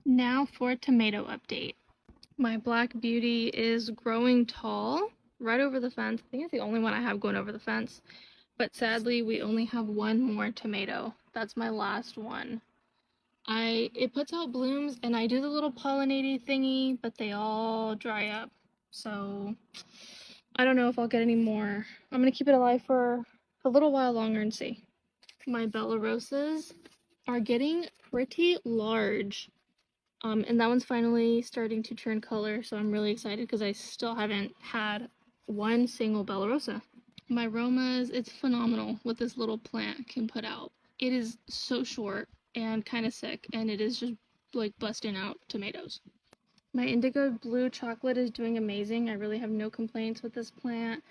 Now for tomato update. My black beauty is growing tall right over the fence. I think it's the only one I have going over the fence. But sadly, we only have one more tomato. That's my last one. It puts out blooms and I do the little pollinating thingy, but they all dry up. So I don't know if I'll get any more. I'm gonna keep it alive for a little while longer and see. My Bella Rosas are getting pretty large. And that one's finally starting to turn color, so I'm really excited because I still haven't had one single Bella Rosa. My Romas, it's phenomenal what this little plant can put out. It is so short and kind of sick, and it is just like busting out tomatoes. My indigo blue chocolate is doing amazing. I really have no complaints with this plant.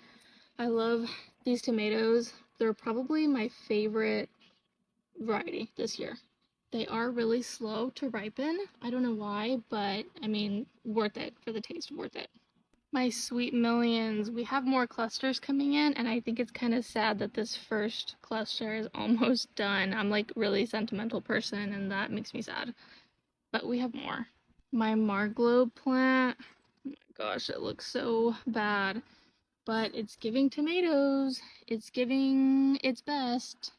I love these tomatoes. They're probably my favorite variety this year. They are really slow to ripen. I don't know why, but I mean, worth it for the taste, worth it. My sweet millions, we have more clusters coming in, and I think it's kind of sad that this first cluster is almost done. I'm like really sentimental person, and that makes me sad. But we have more. My Marglobe plant, oh my gosh, it looks so bad, but it's giving tomatoes. It's giving its best.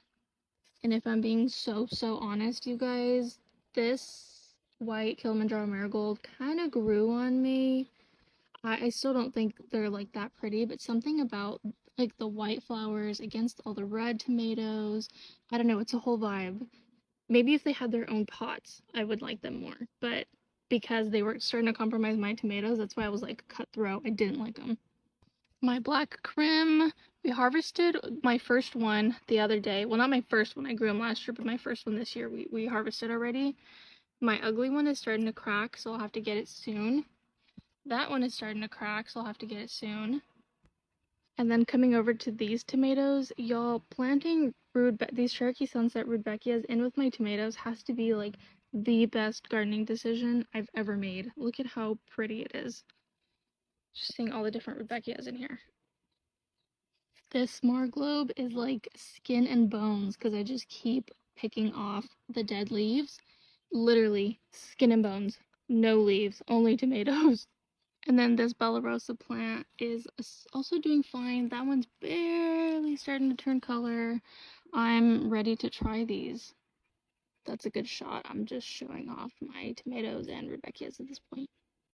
And if I'm being so honest, you guys, this white Kilimanjaro marigold kind of grew on me. I still don't think they're like that pretty, but something about like the white flowers against all the red tomatoes, I don't know, it's a whole vibe. Maybe if they had their own pots, I would like them more. But because they were starting to compromise my tomatoes, that's why I was like cutthroat. I didn't like them. My black Krim, we harvested my first one the other day. Well, not my first one, I grew them last year, but my first one this year we harvested already. My ugly one is starting to crack, so I'll have to get it soon. That one is starting to crack, so I'll have to get it soon. And then coming over to these tomatoes, y'all, planting these Cherokee Sunset Rudbeckias in with my tomatoes has to be like the best gardening decision I've ever made. Look at how pretty it is. Just seeing all the different Rudbeckias in here. This Marglobe is like skin and bones because I just keep picking off the dead leaves. Literally, skin and bones. No leaves, only tomatoes. And then this Bella Rosa plant is also doing fine. That one's barely starting to turn color. I'm ready to try these. That's a good shot. I'm just showing off my tomatoes and Rudbeckias at this point.